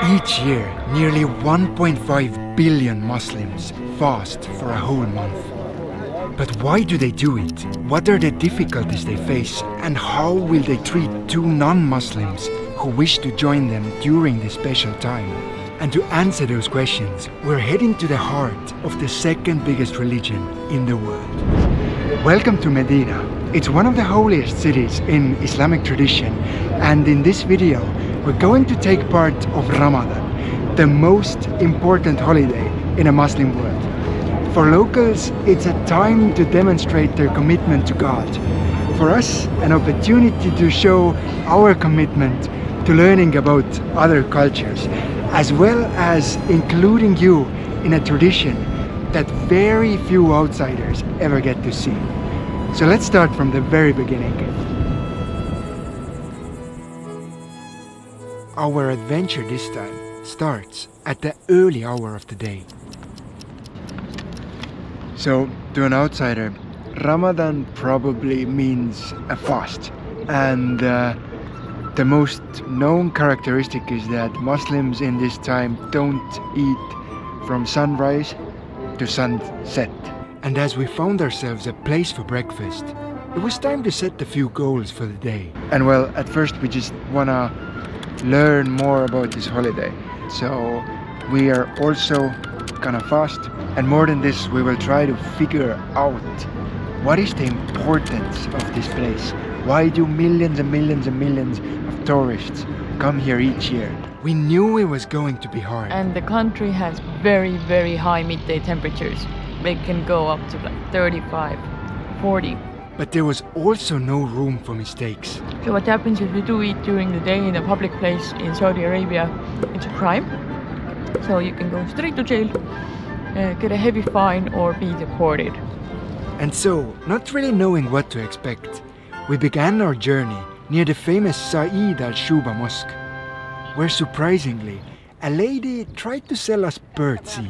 Each year, nearly 1.5 billion Muslims fast for a whole month. But why do they do it? What are the difficulties they face? And how will they treat two non-Muslims who wish to join them during this special time? And to answer those questions, we're heading to the heart of the second biggest religion in the world. Welcome to Medina. It's one of the holiest cities in Islamic tradition, and in this video we're going to take part of Ramadan, the most important holiday in a Muslim world. For locals, it's a time to demonstrate their commitment to God. For us, an opportunity to show our commitment to learning about other cultures, as well as including you in a tradition that very few outsiders ever get to see. So let's start from the very beginning. Our adventure this time starts at the early hour of the day. So, to an outsider, Ramadan probably means a fast. And the most known characteristic is that Muslims in this time don't eat from sunrise to sunset. And as we found ourselves a place for breakfast, it was time to set a few goals for the day. And well, at first we just wanna learn more about this holiday. So we are also gonna fast. And more than this, we will try to figure out what is the importance of this place. Why do millions and millions and millions of tourists come here each year? We knew it was going to be hard. And the country has very, very high midday temperatures. They can go up to like 35, 40. But there was also no room for mistakes. So what happens if you do eat during the day in a public place in Saudi Arabia? It's a crime. So you can go straight to jail, get a heavy fine, or be deported. And so, not really knowing what to expect, we began our journey near the famous Said al-Shuba Mosque, where surprisingly, a lady tried to sell us bird seeds.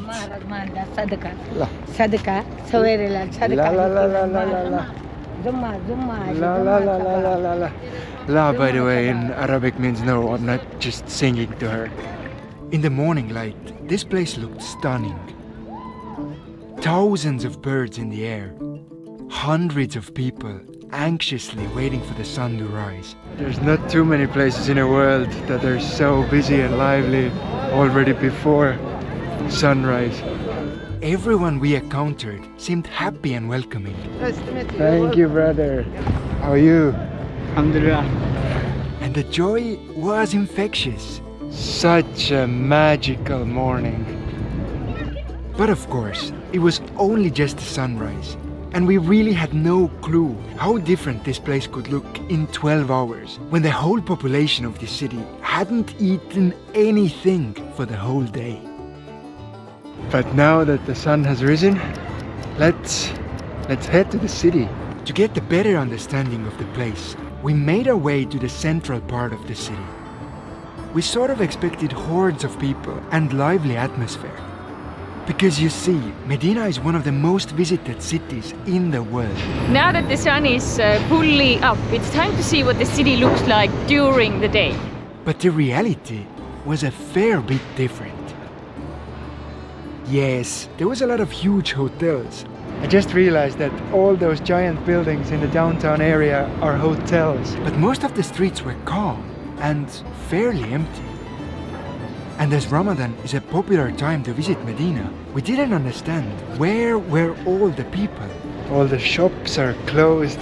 La, by the way, in Arabic means no, I'm not just singing to her. In the morning light, this place looked stunning. Thousands of birds in the air, hundreds of people anxiously waiting for the sun to rise. There's not too many places in the world that are so busy and lively already before sunrise. Everyone we encountered seemed happy and welcoming. Thank you, brother. How are you? Alhamdulillah. And the joy was infectious. Such a magical morning. But of course, it was only just the sunrise. And we really had no clue how different this place could look in 12 hours, when the whole population of the city hadn't eaten anything for the whole day. But now that the sun has risen, let's head to the city. To get a better understanding of the place, we made our way to the central part of the city. We sort of expected hordes of people and lively atmosphere. Because you see, Medina is one of the most visited cities in the world. Now that the sun is fully up, it's time to see what the city looks like during the day. But the reality was a fair bit different. Yes, there was a lot of huge hotels. I just realized that all those giant buildings in the downtown area are hotels. But most of the streets were calm and fairly empty. And as Ramadan is a popular time to visit Medina, we didn't understand where were all the people. All the shops are closed,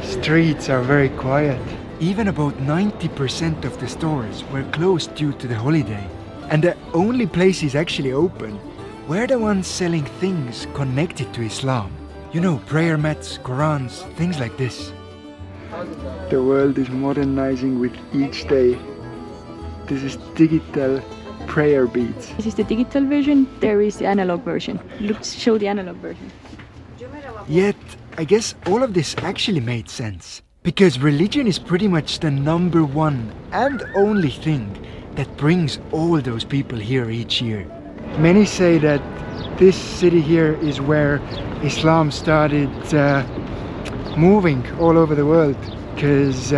streets are very quiet. Even about 90% of the stores were closed due to the holiday. And the only places actually open were the ones selling things connected to Islam. You know, prayer mats, Qurans, things like this. The world is modernizing with each day. This is digital prayer beads. This is the digital version, there is the analog version. Let's show the analog version. Yet, I guess all of this actually made sense. Because religion is pretty much the number one and only thing that brings all those people here each year. Many say that this city here is where Islam started moving all over the world. Because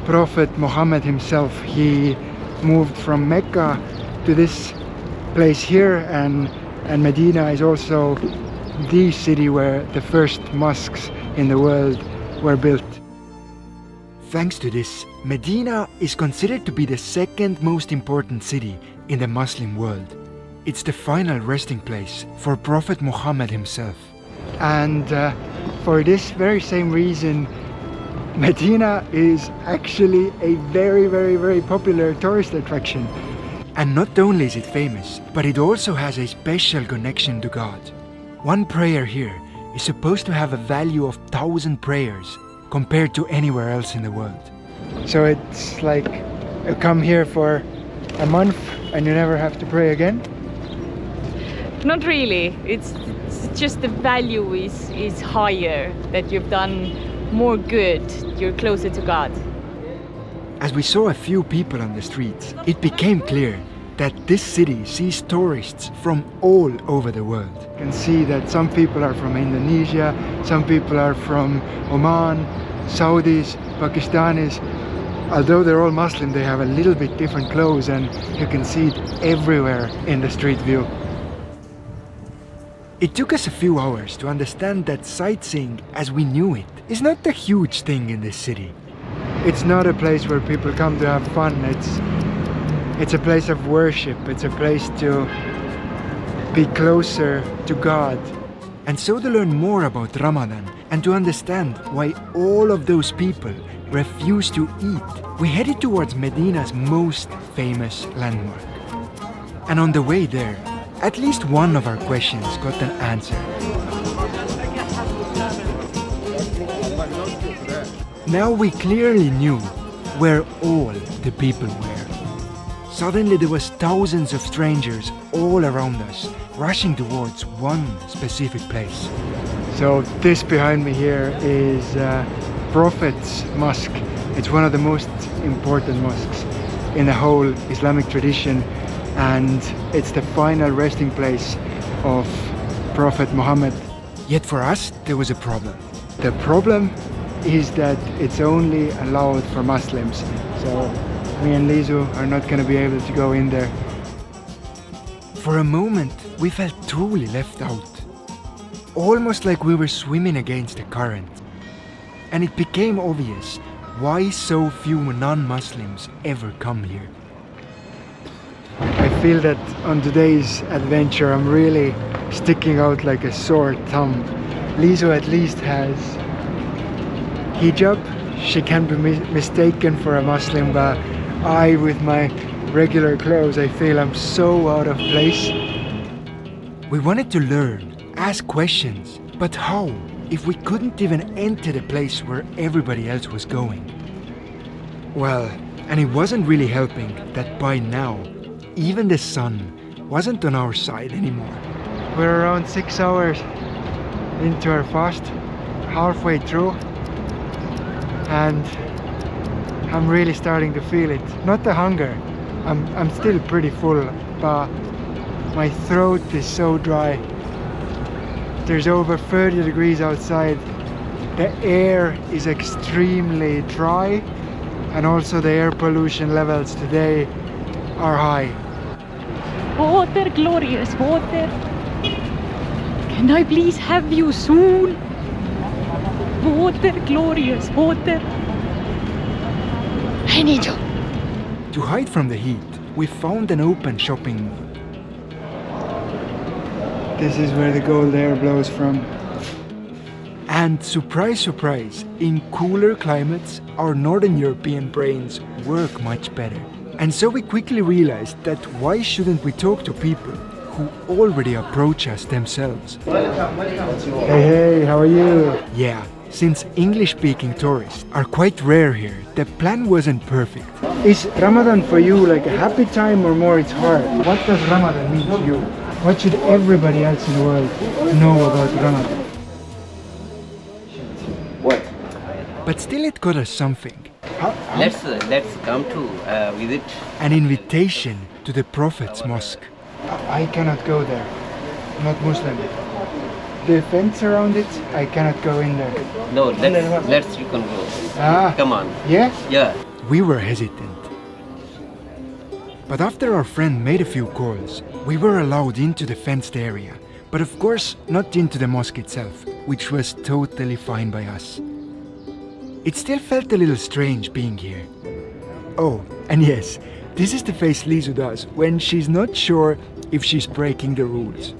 Prophet Muhammad himself, he moved from Mecca to this place here, and Medina is also the city where the first mosques in the world were built. Thanks to this, Medina is considered to be the second most important city in the Muslim world. It's the final resting place for Prophet Muhammad himself. And for this very same reason, Medina is actually a very, very, very popular tourist attraction. And not only is it famous, but it also has a special connection to God. One prayer here is supposed to have a value of 1,000 prayers compared to anywhere else in the world. So it's like you come here for a month and you never have to pray again? Not really. It's just the value is higher, that you've done more good, you're closer to God. As we saw a few people on the streets, it became clear that this city sees tourists from all over the world. You can see that some people are from Indonesia, some people are from Oman, Saudis, Pakistanis. Although they're all Muslim, they have a little bit different clothes, and you can see it everywhere in the street view. It took us a few hours to understand that sightseeing as we knew it is not a huge thing in this city. It's not a place where people come to have fun. It's a place of worship. It's a place to be closer to God. And so to learn more about Ramadan and to understand why all of those people refuse to eat, we headed towards Medina's most famous landmark. And on the way there, at least one of our questions got an answer. Now we clearly knew where all the people were. Suddenly there was thousands of strangers all around us, rushing towards one specific place. So this behind me here is Prophet's Mosque. It's one of the most important mosques in the whole Islamic tradition, and it's the final resting place of Prophet Muhammad. Yet for us there was a problem. The problem is that it's only allowed for Muslims. So me and Liisu are not going to be able to go in there. For a moment we felt truly left out. Almost like we were swimming against the current. And it became obvious why so few non-Muslims ever come here. I feel that on today's adventure I'm really sticking out like a sore thumb. Liisu at least has hijab. She can be mistaken for a Muslim, but I, with my regular clothes, I feel I'm so out of place. We wanted to learn, ask questions, but how if we couldn't even enter the place where everybody else was going? Well, and it wasn't really helping that by now, even the sun wasn't on our side anymore. We're around 6 hours into our fast, halfway through, and I'm really starting to feel it. Not the hunger, I'm still pretty full, but my throat is so dry. There's over 30 degrees outside. The air is extremely dry, and also the air pollution levels today are high. Water, glorious water. Can I please have you soon? Water, glorious water. I need you. To hide from the heat, we found an open shopping mall. This is where the cold air blows from. And surprise, surprise, in cooler climates, our Northern European brains work much better. And so we quickly realized that why shouldn't we talk to people who already approach us themselves? Hey, how are you? Yeah, since English-speaking tourists are quite rare here, the plan wasn't perfect. Is Ramadan for you like a happy time or more it's hard? What does Ramadan mean to you? What should everybody else in the world know about Ramadan? What? But still it got us something. Let's come to visit. An invitation to the Prophet's Mosque. I cannot go there. I'm not Muslim. The fence around it, I cannot go in there. No, let's you can go. Ah. Come on. Yeah? Yeah. We were hesitant. But after our friend made a few calls, we were allowed into the fenced area, but of course not into the mosque itself, which was totally fine by us. It still felt a little strange being here. Oh, and yes, this is the face Liisu does when she's not sure if she's breaking the rules.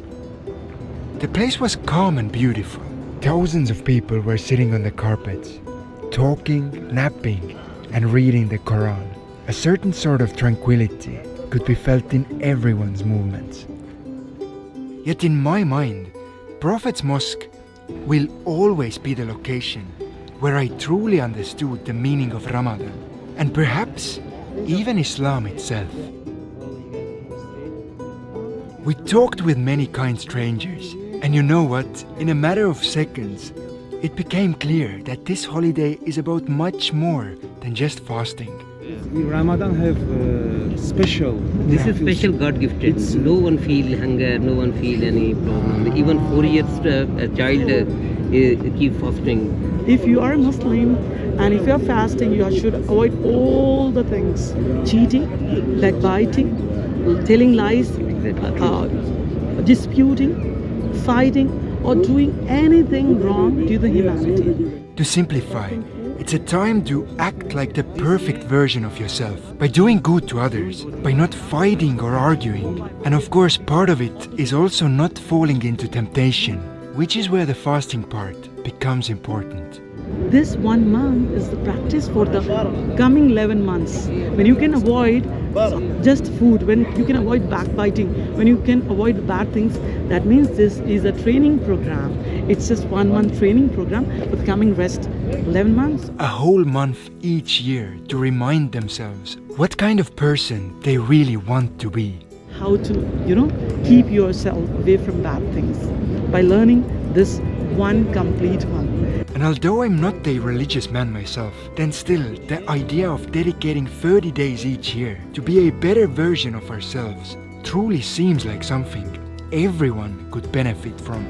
The place was calm and beautiful. Thousands of people were sitting on the carpets, talking, napping, and reading the Quran. A certain sort of tranquility could be felt in everyone's movements. Yet in my mind, Prophet's Mosque will always be the location where I truly understood the meaning of Ramadan, and perhaps even Islam itself. We talked with many kind strangers, and you know what? In a matter of seconds, it became clear that this holiday is about much more than just fasting. Ramadan have special. This is special God gifted. No one feel hunger, no one feel any problem. Even 4 years a child keep fasting. If you are a Muslim and if you are fasting, you should avoid all the things: cheating, backbiting, telling lies, disputing, fighting, or doing anything wrong to the humanity. To simplify, it's a time to act like the perfect version of yourself, by doing good to others, by not fighting or arguing. And of course, part of it is also not falling into temptation, which is where the fasting part becomes important. This 1 month is the practice for the coming 11 months. When you can avoid just food, when you can avoid backbiting, when you can avoid bad things, that means this is a training program. It's just 1 month training program for the coming rest 11 months. A whole month each year to remind themselves what kind of person they really want to be. How to, keep yourself away from bad things by learning this one complete month. And although I'm not a religious man myself, then still the idea of dedicating 30 days each year to be a better version of ourselves truly seems like something everyone could benefit from.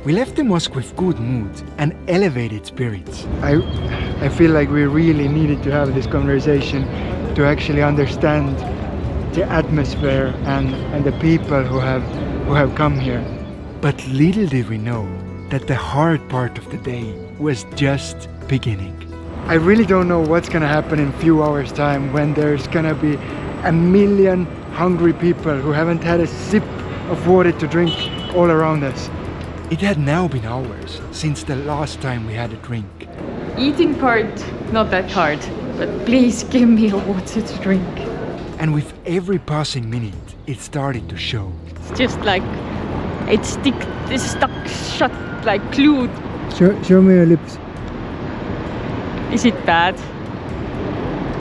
We left the mosque with good mood and elevated spirits. I feel like we really needed to have this conversation to actually understand the atmosphere and the people who have come here. But little did we know that the hard part of the day was just beginning. I really don't know what's gonna happen in a few hours' time when there's gonna be 1 million hungry people who haven't had a sip of water to drink all around us. It had now been hours since the last time we had a drink. Eating part, not that hard, but please give me a water to drink. And with every passing minute, it started to show. It's just like it's stuck shut like glued. Show me your lips. Is it bad?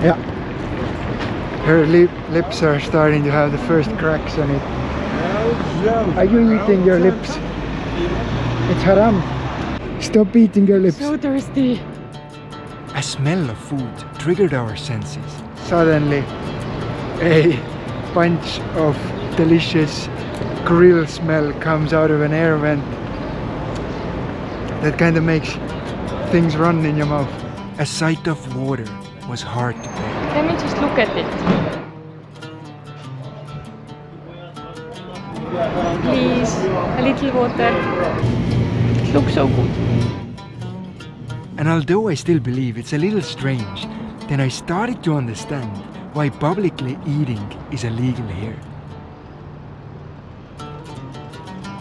Yeah. Her lips are starting to have the first cracks on it. Are you eating your lips? It's haram. Stop eating your lips. So thirsty. A smell of food triggered our senses. Suddenly, a bunch of delicious grill smell comes out of an air vent that kind of makes things run in your mouth. A sight of water was hard to bear. Let me just look at it. Please, a little water. It looks so good. And although I still believe it's a little strange, then I started to understand why publicly eating is illegal here.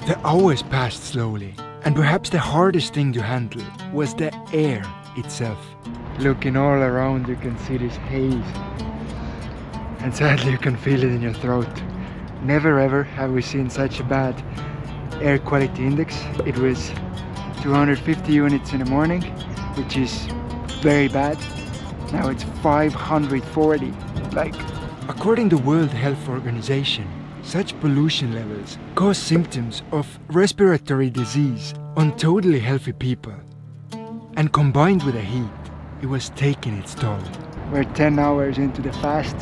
The hours passed slowly, and perhaps the hardest thing to handle was the air itself. Looking all around, you can see this haze, and sadly you can feel it in your throat. Never ever have we seen such a bad air quality index. It was 250 units in the morning, which is very bad. Now it's 540. According to World Health Organization, such pollution levels cause symptoms of respiratory disease on totally healthy people. And combined with the heat, it was taking its toll. We're 10 hours into the fast.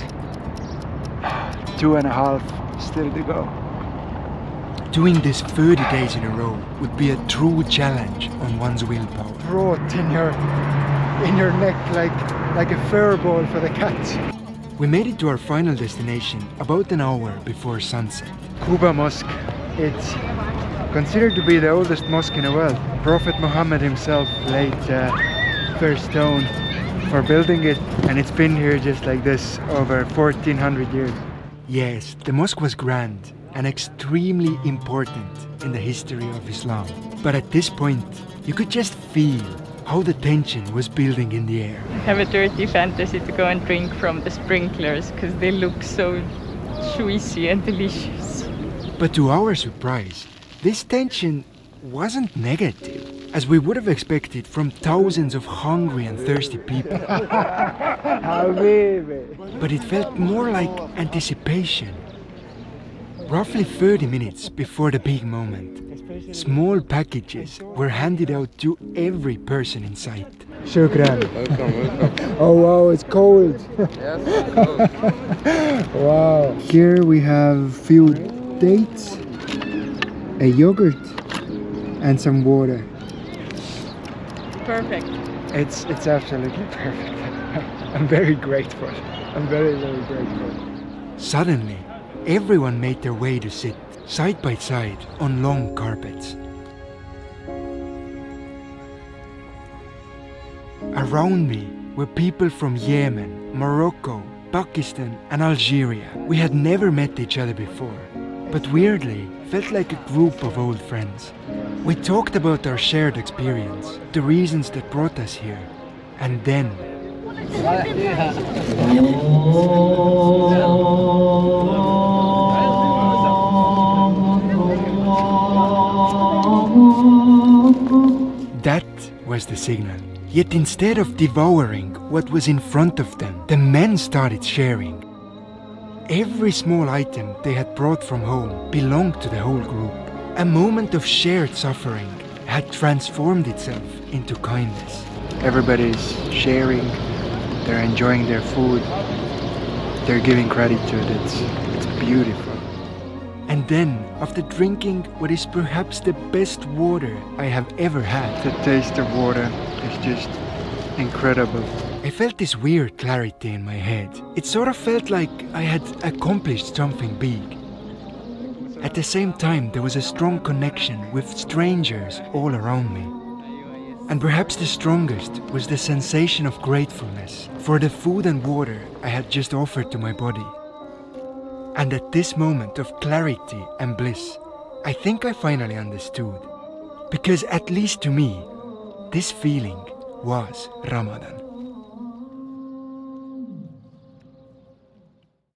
2.5 still to go. Doing this 30 days in a row would be a true challenge on one's willpower. Rot in your neck like a fur ball for the cats. We made it to our final destination about an hour before sunset. Quba Mosque. It's considered to be the oldest mosque in the world. Prophet Muhammad himself laid the first stone for building it, and it's been here just like this over 1400 years. Yes, the mosque was grand and extremely important in the history of Islam. But at this point, you could just feel how the tension was building in the air. I have a dirty fantasy to go and drink from the sprinklers because they look so juicy and delicious. But to our surprise, this tension wasn't negative, as we would have expected from thousands of hungry and thirsty people. But it felt more like anticipation. Roughly 30 minutes before the big moment, small packages were handed out to every person in sight. Shukran. Welcome. Oh wow, it's cold. Yes, cold. Wow. Here we have few dates, a yogurt, and some water. Perfect. It's absolutely perfect. I'm very grateful. I'm very, very grateful. Suddenly, everyone made their way to sit side by side on long carpets. Around me were people from Yemen, Morocco, Pakistan and Algeria. We had never met each other before, but weirdly felt like a group of old friends. We talked about our shared experience, the reasons that brought us here, and then that was the signal. Yet instead of devouring what was in front of them, the men started sharing. Every small item they had brought from home belonged to the whole group. A moment of shared suffering had transformed itself into kindness. Everybody's sharing, they're enjoying their food, they're giving gratitude. It's beautiful. And then, after drinking what is perhaps the best water I have ever had, the taste of water is just incredible. I felt this weird clarity in my head. It sort of felt like I had accomplished something big. At the same time, there was a strong connection with strangers all around me. And perhaps the strongest was the sensation of gratefulness for the food and water I had just offered to my body. And at this moment of clarity and bliss, I think I finally understood. Because at least to me, this feeling was Ramadan.